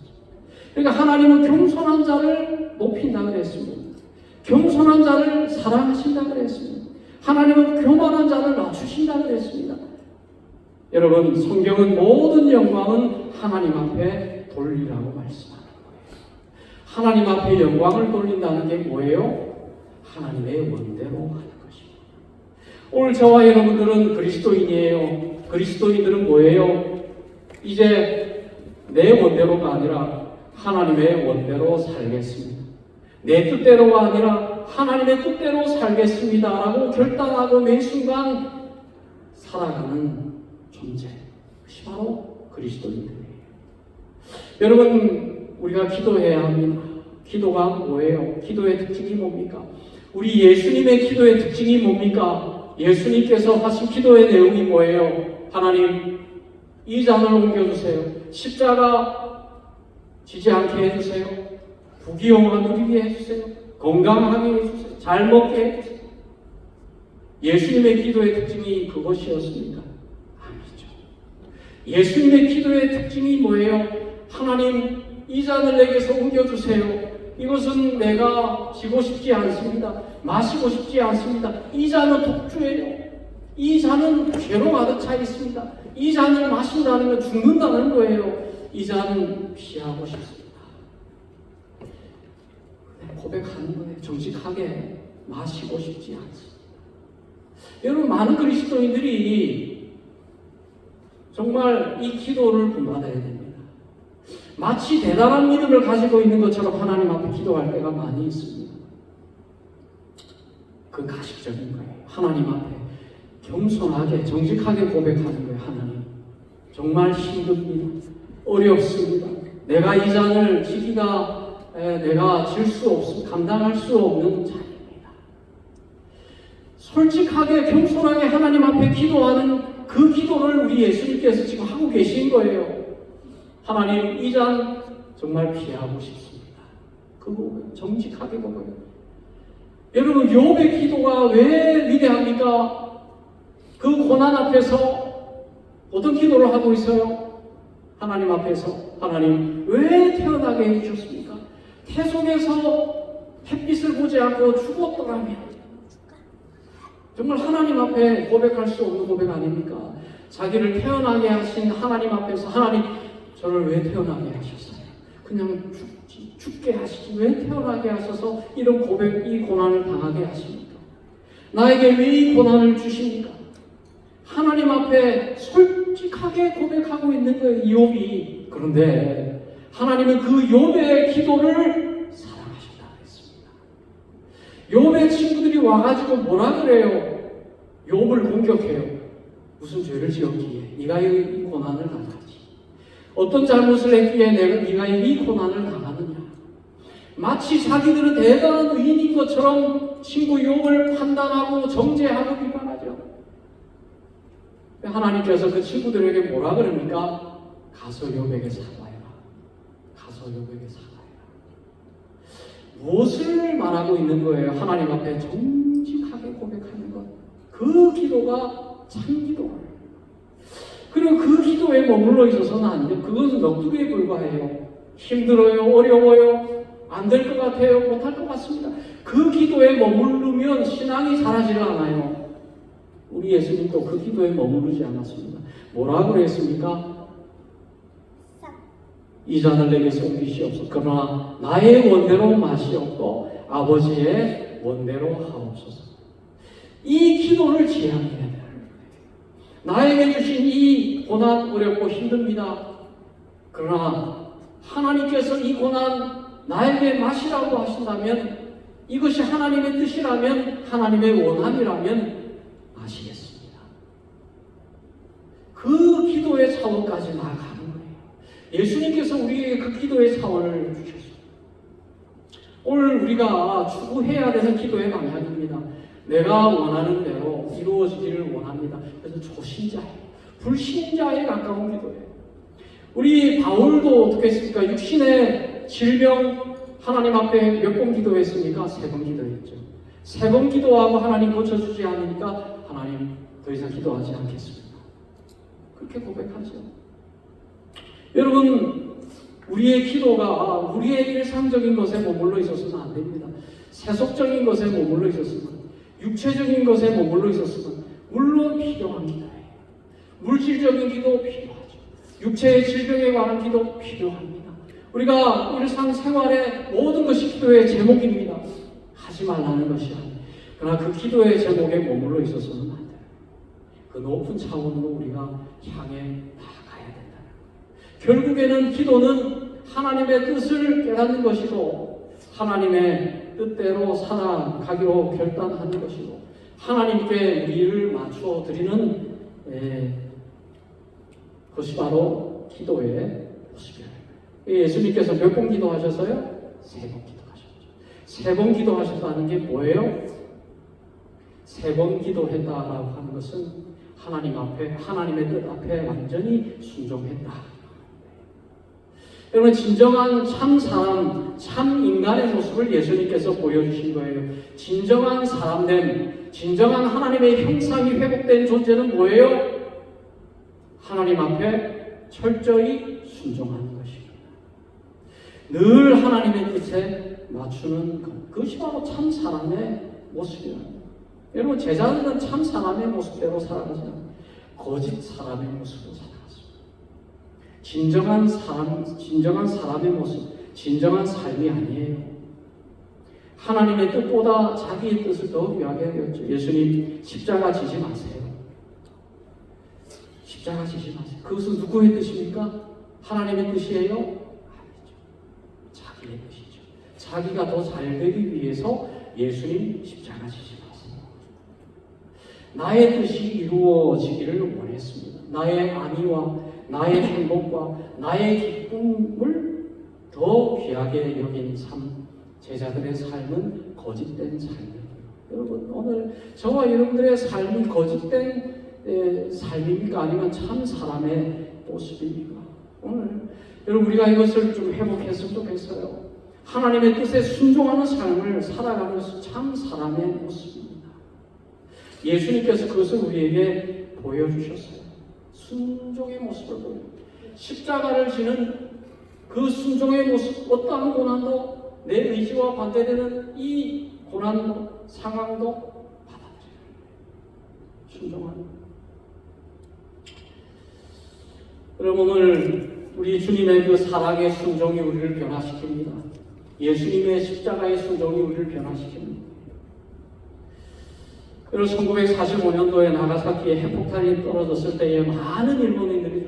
그러니까 하나님은 겸손한 자를 높인다 그랬습니다. 겸손한 자를 사랑하신다 그랬습니다. 하나님은 교만한 자를 낮추신다 그랬습니다. 여러분, 성경은 모든 영광은 하나님 앞에 돌리라고 말씀하는 거예요. 하나님 앞에 영광을 돌린다는 게 뭐예요? 하나님의 원대로 하는 것입니다. 오늘 저와 여러분들은 그리스도인이에요. 그리스도인들은 뭐예요? 이제 내 원대로가 아니라 하나님의 원대로 살겠습니다. 내 뜻대로가 아니라 하나님의 뜻대로 살겠습니다 라고 결단하고 매 순간 살아가는 존재, 그것이 바로 그리스도인들이에요. 여러분, 우리가 기도해야 합니다. 기도가 뭐예요? 기도의 특징이 뭡니까? 우리 예수님의 기도의 특징이 뭡니까? 예수님께서 하신 기도의 내용이 뭐예요? 하나님, 이 잔을 옮겨주세요. 십자가 지지 않게 해주세요. 부귀영화 누리게 해주세요. 건강하게 해주세요. 잘 먹게 해주세요. 예수님의 기도의 특징이 그것이었습니까? 아니죠. 예수님의 기도의 특징이 뭐예요? 하나님, 이 잔을 내게서 옮겨주세요. 이것은 내가 지고 싶지 않습니다. 마시고 싶지 않습니다. 이 잔은 독주예요. 이 잔은 죄로 가득 차 있습니다. 이 잔을 마신다는 건 죽는다는 거예요. 이 잔은 피하고 싶습니다. 고백하는 거예요. 정직하게 마시고 싶지 않습니다. 여러분, 많은 그리스도인들이 정말 이 기도를 본받아야 됩니다. 마치 대단한 믿음을 가지고 있는 것처럼 하나님 앞에 기도할 때가 많이 있습니다. 그 가식적인 거예요. 하나님 앞에 겸손하게 정직하게 고백하는 거예요. 하나님, 정말 힘듭니다. 어렵습니다. 내가 이 잔을 내가 질 수 없습니다. 감당할 수 없는 잔입니다. 솔직하게 겸손하게 하나님 앞에 기도하는 그 기도를 우리 예수님께서 지금 하고 계신 거예요. 하나님, 이 잔 정말 피하고 싶습니다. 그거 정직하게 고백해요. 여러분, 욥의 기도가 왜 위대합니까? 그 고난 앞에서 어떤 기도를 하고 있어요? 하나님 앞에서, 하나님 왜 태어나게 해주셨습니까? 태속에서 햇빛을 보지 않고 죽었더라면, 정말 하나님 앞에 고백할 수 없는 고백 아닙니까? 자기를 태어나게 하신 하나님 앞에서, 하나님 저를 왜 태어나게 하셨어요? 그냥 죽게 하시지 왜 태어나게 하셔서 이런 고백, 이 고난을 당하게 하십니까? 나에게 왜 이 고난을 주십니까? 하나님 앞에 솔직하게 고백하고 있는 거예요, 욥이. 그런데 하나님은 그 욥의 기도를 사랑하셨다고 했습니다. 욥의 친구들이 와가지고 뭐라 그래요? 욥을 공격해요. 무슨 죄를 지었기에 네가 이 고난을 당하지? 어떤 잘못을 했기에 네가 이 고난을 당하느냐? 마치 자기들은 대단한 의인인 것처럼 친구 욥을 판단하고 정죄하고 비판하죠. 하나님께서 그 친구들에게 뭐라 그럽니까? 가서 욥에게 사과해라. 가서 욥에게 사과해라. 무엇을 말하고 있는 거예요? 하나님 앞에 정직하게 고백하는 것. 그 기도가 참 기도예요. 그리고 그 기도에 머물러 있어서는 안 돼요. 그것은 넋두개에 불과해요. 힘들어요, 어려워요, 안 될 것 같아요, 못할 것 같습니다. 그 기도에 머무르면 신앙이 자라지를 않아요. 우리 예수님도 그 기도에 머무르지 않았습니다. 뭐라고 그랬습니까? 이 잔을 내게서 옮기시옵소서. 그러나 나의 원대로 마시옵고 아버지의 원대로 하옵소서. 이 기도를 지향해야 돼요. 나에게 주신 이 고난 어렵고 힘듭니다. 그러나 하나님께서 이 고난 나에게 마시라고 하신다면, 이것이 하나님의 뜻이라면, 하나님의 원함이라면 마시겠습니다. 그 기도의 차원까지 나아가는 거예요. 예수님께서 우리에게 그 기도의 차원을 주셨습니다. 오늘 우리가 추구해야 되는 기도의 방향입니다. 내가 원하는 대로 이루어지기를 원합니다. 그래서 조신자예요. 불신자에 가까운 기도예요. 우리 바울도 어떻게 했습니까? 육신의 질병 하나님 앞에 몇 번 기도했습니까? 3번 기도했죠. 3번 기도하고 하나님 고쳐주지 않으니까 하나님 더 이상 기도하지 않겠습니다. 그렇게 고백하죠. 여러분, 우리의 기도가 우리의 일상적인 것에 머물러 있어서는 안 됩니다. 세속적인 것에 머물러 있었으면, 육체적인 것에 머물러 있었으면 물론 필요한 기도예요. 물질적인 기도 필요하죠. 육체의 질병에 관한 기도 필요합니다. 우리가 일상생활의 모든 것이 기도의 제목입니다. 하지 말라는 것이 아니에요. 그러나 그 기도의 제목에 머물러 있어서는 안 돼요. 그 높은 차원으로 우리가 향해 나아가야 된다. 결국에는 기도는 하나님의 뜻을 깨닫는 것이고, 하나님의 뜻대로 살아가기로 결단하는 것이고, 하나님께 우리를 맞추어 드리는 것이 바로 기도의 모습이에요. 예수님께서 몇 번 기도하셨어요? 3번 기도하셨죠. 3번 기도하셨다는 게 뭐예요? 3번 기도했다라고 하는 것은 하나님 앞에, 하나님의 뜻 앞에 완전히 순종했다. 여러분, 진정한 참 사람, 참 인간의 모습을 예수님께서 보여주신 거예요. 진정한 사람됨, 진정한 하나님의 형상이 회복된 존재는 뭐예요? 하나님 앞에 철저히 순종하는 것입니다. 늘 하나님의 뜻에 맞추는 것, 그것이 바로 참 사람의 모습이랍니다. 여러분, 제자들은 참 사람의 모습대로 살아가지 않아요. 거짓 사람의 모습으로 살아갔습니다. 진정한 사람의 모습, 진정한 삶이 아니에요. 하나님의 뜻보다 자기의 뜻을 더 귀하게 여겼죠. 예수님 십자가 지지 마세요. 십자가 지지 마세요. 그것은 누구의 뜻입니까? 하나님의 뜻이에요? 아니죠. 자기의 뜻이죠. 자기가 더 잘 되기 위해서 예수님 십자가 지지 마세요. 나의 뜻이 이루어지기를 원했습니다. 나의 안위와 나의 행복과 나의 기쁨을 더 귀하게 여긴 삶, 제자들의 삶은 거짓된 삶이에요. 여러분, 오늘 저와 여러분들의 삶이 거짓된 삶입니까? 아니면 참 사람의 모습입니까? 오늘 여러분, 우리가 이것을 좀 회복했으면 좋겠어요. 하나님의 뜻에 순종하는 삶을 살아가는 참 사람의 모습입니다. 예수님께서 그것을 우리에게 보여주셨어요. 순종의 모습을 보여요. 십자가를 지는 그 순종의 모습, 어떠한 고난도 내 의지와 반대되는 이 고난도 상황도 받아들여요. 순종하는. 여러분, 오늘 우리 주님의 그 사랑의 순종이 우리를 변화시킵니다. 예수님의 십자가의 순종이 우리를 변화시킵니다. 그리고 1945년도에 나가사키에 핵폭탄이 떨어졌을 때에 많은 일본인들이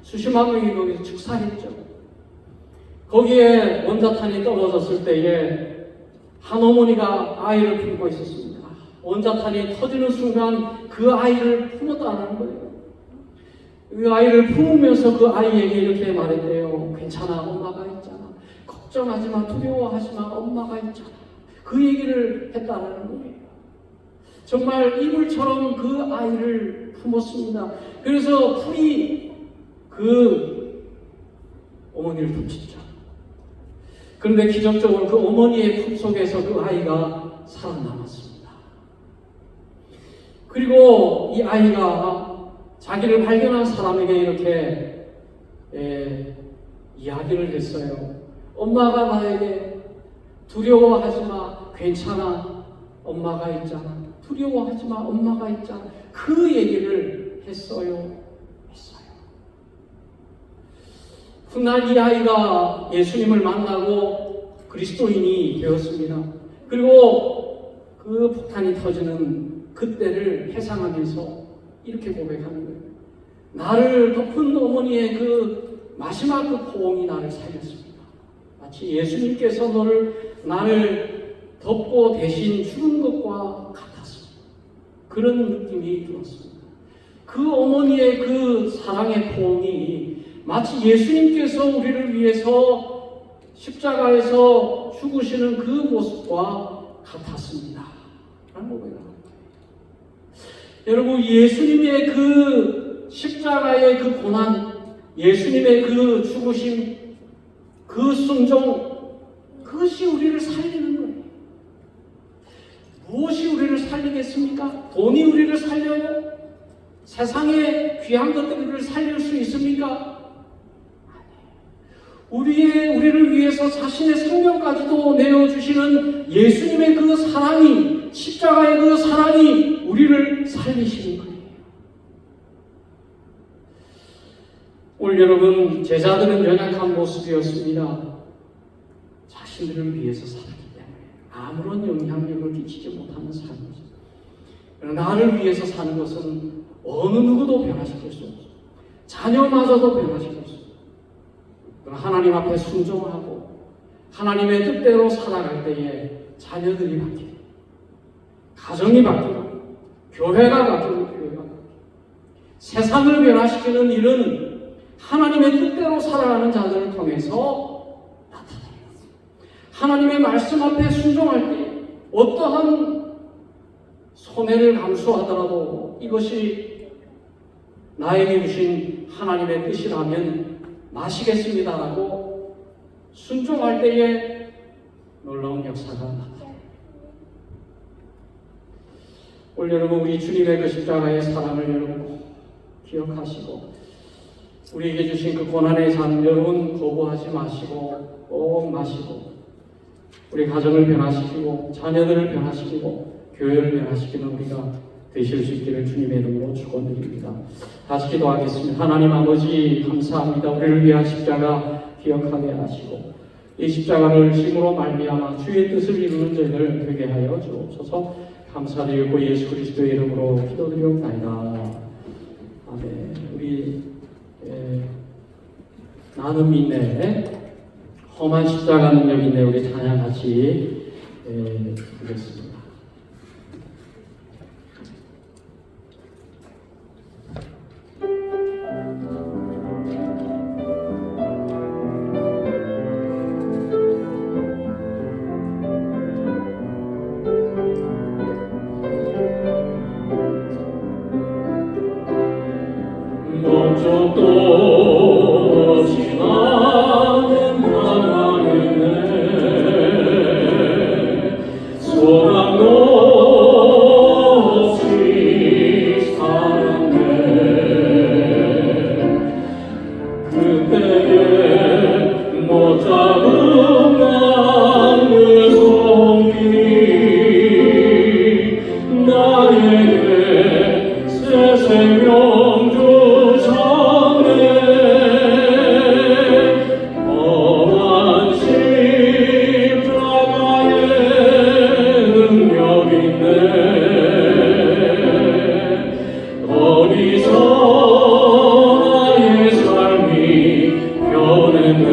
수십만 명이 거기서 축사했죠. 거기에 원자탄이 떨어졌을 때에 한 어머니가 아이를 품고 있었습니다. 원자탄이 터지는 순간 그 아이를 품었다는 거예요. 그 아이를 품으면서 그 아이에게 이렇게 말했대요. 괜찮아, 엄마가 있잖아. 걱정하지 마, 두려워하지 마, 엄마가 있잖아. 그 얘기를 했다는 거예요. 정말 이불처럼 그 아이를 품었습니다. 그래서 풀이 그 어머니를 품쳤죠. 그런데 기적적으로 그 어머니의 품속에서 그 아이가 살아남았습니다. 그리고 이 아이가 자기를 발견한 사람에게 이렇게 이야기를 했어요. 엄마가 나에게 두려워하지 마, 괜찮아, 엄마가 있잖아. 두려워하지 마, 엄마가 있잖아. 그 얘기를 했어요. 훗날 이 아이가 예수님을 만나고 그리스도인이 되었습니다. 그리고 그 폭탄이 터지는 그때를 회상하면서 이렇게 고백하는 거예요. 나를 덮은 어머니의 그 마지막 그 포옹이 나를 살렸습니다. 마치 예수님께서 나를 덮고 대신 죽은 것과 같았습니다. 그런 느낌이 들었습니다. 그 어머니의 그 사랑의 포옹이 마치 예수님께서 우리를 위해서 십자가에서 죽으시는 그 모습과 같았습니다. 라는 거예요. 여러분, 예수님의 그 십자가의 그 고난, 예수님의 그 죽으심, 그 순종, 그것이 우리를 살리는 거예요. 무엇이 우리를 살리겠습니까? 돈이 우리를 살려요? 세상의 귀한 것들이 우리를 살릴 수 있습니까? 우리를 위해서 자신의 생명까지도 내어주시는 예수님의 그 사랑이, 십자가의 그 사랑이 우리를 살리시는 거예요. 오늘 여러분, 제자들은 연약한 모습이었습니다. 자신들을 위해서 살았기 때문에 아무런 영향력을 끼치지 못하는 삶이죠. 그러나 나를 위해서 사는 것은 어느 누구도 변화시킬 수 없어요. 자녀마저도 변화시킬 수 없어요. 하나님 앞에 순종하고 하나님의 뜻대로 살아갈 때에 자녀들이 바뀌고 가정이 바뀌고 교회가 바뀌고 교회가 바뀌고 세상을 변화시키는 일은 하나님의 뜻대로 살아가는 자들을 통해서 나타납니다. 하나님의 말씀 앞에 순종할 때 어떠한 손해를 감수하더라도 이것이 나에게 주신 하나님의 뜻이라면 마시겠습니다라고 순종할 때에 놀라운 역사가 나타납니다. 오늘 여러분, 우리 주님의 그 십자가의 사랑을 여러분 기억하시고 우리에게 주신 그 고난의 삶 여러분 거부하지 마시고 꼭 마시고 우리 가정을 변화시키고 자녀들을 변화시키고 교회를 변화시키는 우리가 되실 수 있기를 주님의 이름으로 축원드립니다. 다시 기도하겠습니다. 하나님 아버지 감사합니다. 우리를 위한 십자가 기억하게 하시고 이 십자가를 심으로 말미암아 주의 뜻을 이루는 저희들 되게 하여 주옵소서. 감사드리고 예수 그리스도의 이름으로 기도드리옵나이다. 아멘. 우리 나는 믿네, 험한 십자가 능력 있네, 우리 찬양 같이 드리겠습니다. 먼저 또 지나는 나만이네 소망도 없이 살았네 그때에 못 잡은 나의 손이 나에게 새 생명 주셨네 험한 십자가에 능력 있네 거기서 나의 삶이 변했네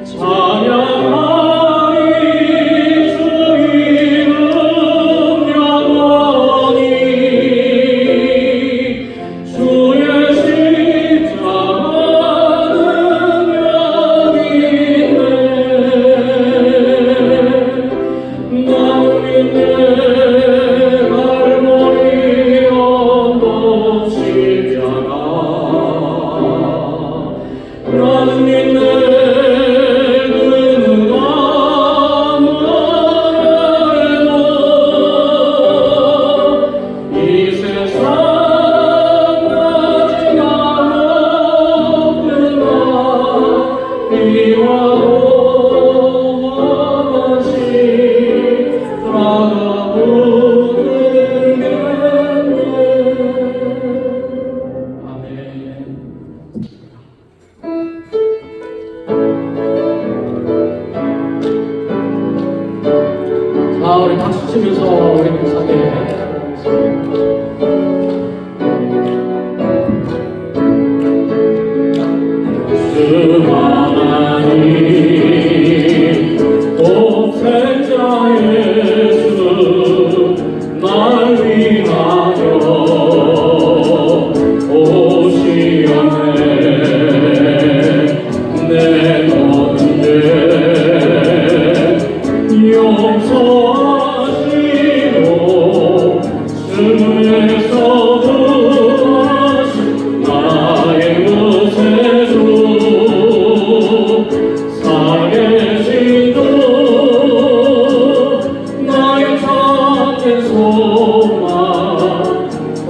찬양하리 주 이름 영원히 주의 십자가는 여기 있네 나는 믿네 갈보리 언덕 십자가 나는 믿네 그 누가 뭐래도 이 세상 마지막 없구나 이와 험한 십자가 붙들겠네. 아멘. 자, 우리 박수 치면서 우리 감사하게 하나님 독생자 예수 날 위하여 오시었네 내 모든 죄 용서하시고 승에서 구하신 나의 구세주 살계신 주 나의 참된 소망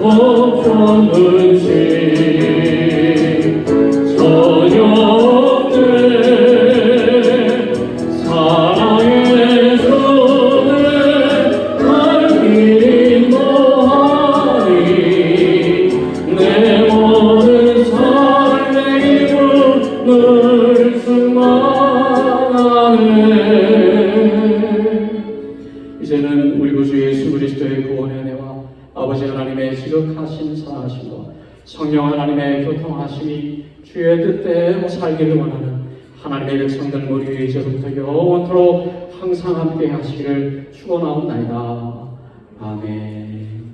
없던 근심 전혀 없네 사랑의 주내 날 인도하리 내 모든 삶의 기분을 충만하네 이제는 우리 구주 예수 그리스도의 구원의 은혜와 아버지 하나님의 지극하신 사랑하심과 성령 하나님의 교통하심이 주의 뜻대로 살기를 원하는 하나님의 백성들 머리 위에 이제부터 영원토록 항상 함께 하시기를 축원하옵나이다. 아멘.